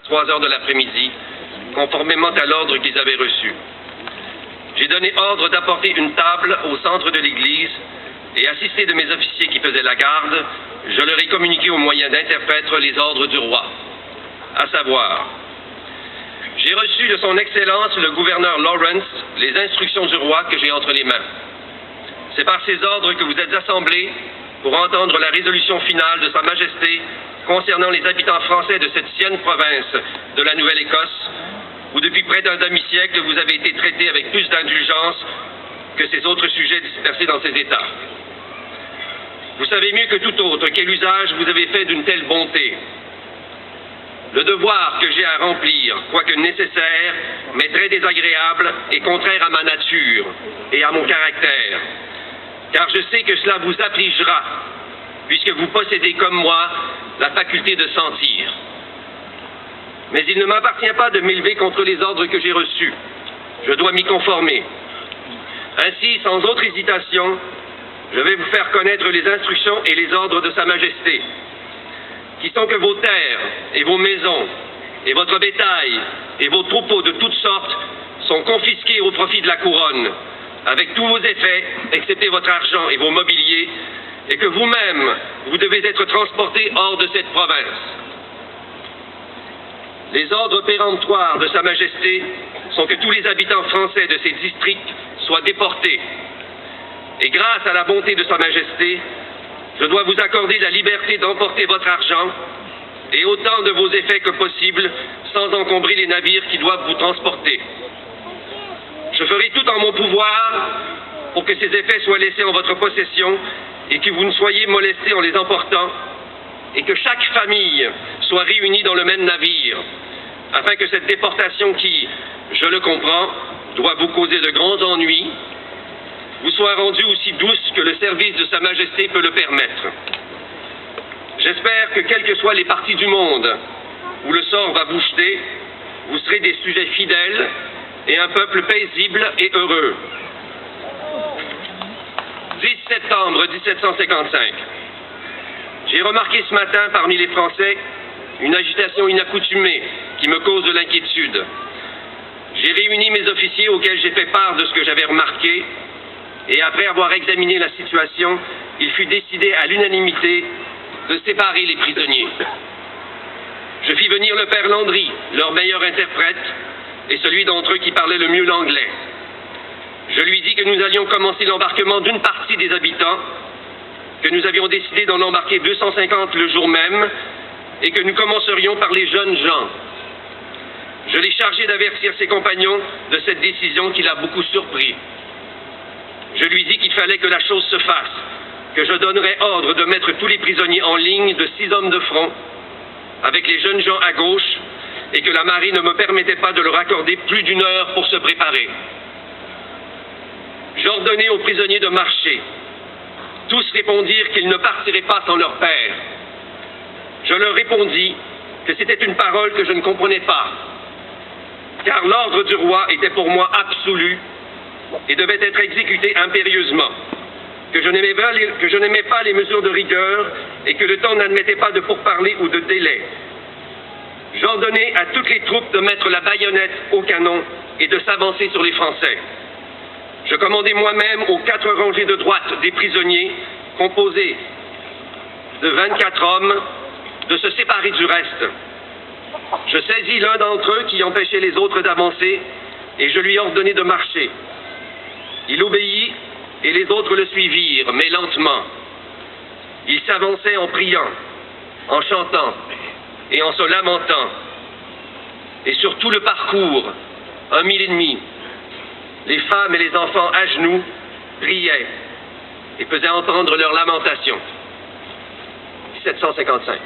3 heures de l'après-midi, conformément à l'ordre qu'ils avaient reçu. J'ai donné ordre d'apporter une table au centre de l'église et, assisté de mes officiers qui faisaient la garde, je leur ai communiqué au moyen d'interprètes les ordres du roi, à savoir: j'ai reçu de son Excellence le gouverneur Lawrence les instructions du roi que j'ai entre les mains. C'est par ces ordres que vous êtes assemblés pour entendre la résolution finale de Sa Majesté concernant les habitants français de cette sienne province de la Nouvelle-Écosse, où depuis près d'un demi-siècle vous avez été traités avec plus d'indulgence que ces autres sujets dispersés dans ces États. Vous savez mieux que tout autre quel usage vous avez fait d'une telle bonté. Le devoir que j'ai à remplir, quoique nécessaire, m'est très désagréable et contraire à ma nature et à mon caractère, car je sais que cela vous affligera, puisque vous possédez comme moi la faculté de sentir. Mais il ne m'appartient pas de m'élever contre les ordres que j'ai reçus. Je dois m'y conformer. Ainsi, sans autre hésitation, je vais vous faire connaître les instructions et les ordres de Sa Majesté, qui sont que vos terres et vos maisons et votre bétail et vos troupeaux de toutes sortes sont confisqués au profit de la couronne, avec tous vos effets, excepté votre argent et vos mobiliers, et que vous-même, vous devez être transportés hors de cette province. Les ordres péremptoires de Sa Majesté sont que tous les habitants français de ces districts soient déportés. Et grâce à la bonté de Sa Majesté, je dois vous accorder la liberté d'emporter votre argent et autant de vos effets que possible sans encombrer les navires qui doivent vous transporter. Je ferai tout en mon pouvoir pour que ces effets soient laissés en votre possession et que vous ne soyez molestés en les emportant et que chaque famille soit réunie dans le même navire afin que cette déportation qui, je le comprends, doit vous causer de grands ennuis, vous soit rendue aussi douce que le service de Sa Majesté peut le permettre. J'espère que, quelles que soient les parties du monde où le sort va vous jeter, vous serez des sujets fidèles et un peuple paisible et heureux. 10 septembre 1755. J'ai remarqué ce matin parmi les Français une agitation inaccoutumée qui me cause de l'inquiétude. J'ai réuni mes officiers auxquels j'ai fait part de ce que j'avais remarqué et après avoir examiné la situation, il fut décidé à l'unanimité de séparer les prisonniers. Je fis venir le père Landry, leur meilleur interprète, et celui d'entre eux qui parlait le mieux l'anglais. Je lui dis que nous allions commencer l'embarquement d'une partie des habitants, que nous avions décidé d'en embarquer 250 le jour même, et que nous commencerions par les jeunes gens. Je l'ai chargé d'avertir ses compagnons de cette décision qui l'a beaucoup surpris. Je lui dis qu'il fallait que la chose se fasse, que je donnerais ordre de mettre tous les prisonniers en ligne de 6 hommes de front, avec les jeunes gens à gauche, et que la marée ne me permettait pas de leur accorder plus d'1 heure pour se préparer. J'ordonnai aux prisonniers de marcher. Tous répondirent qu'ils ne partiraient pas sans leur père. Je leur répondis que c'était une parole que je ne comprenais pas, car l'ordre du roi était pour moi absolu et devait être exécuté impérieusement, que je n'aimais pas les mesures de rigueur et que le temps n'admettait pas de pourparlers ou de délai. J'ordonnai à toutes les troupes de mettre la baïonnette au canon et de s'avancer sur les Français. Je commandai moi-même aux 4 rangées de droite des prisonniers, composées de 24 hommes, de se séparer du reste. Je saisis l'un d'entre eux qui empêchait les autres d'avancer et je lui ordonnai de marcher. Il obéit et les autres le suivirent, mais lentement. Il s'avançait en priant, en chantant et en se lamentant. Et sur tout le parcours, 1 mille et demi, les femmes et les enfants à genoux priaient et faisaient entendre leurs lamentations. 1755.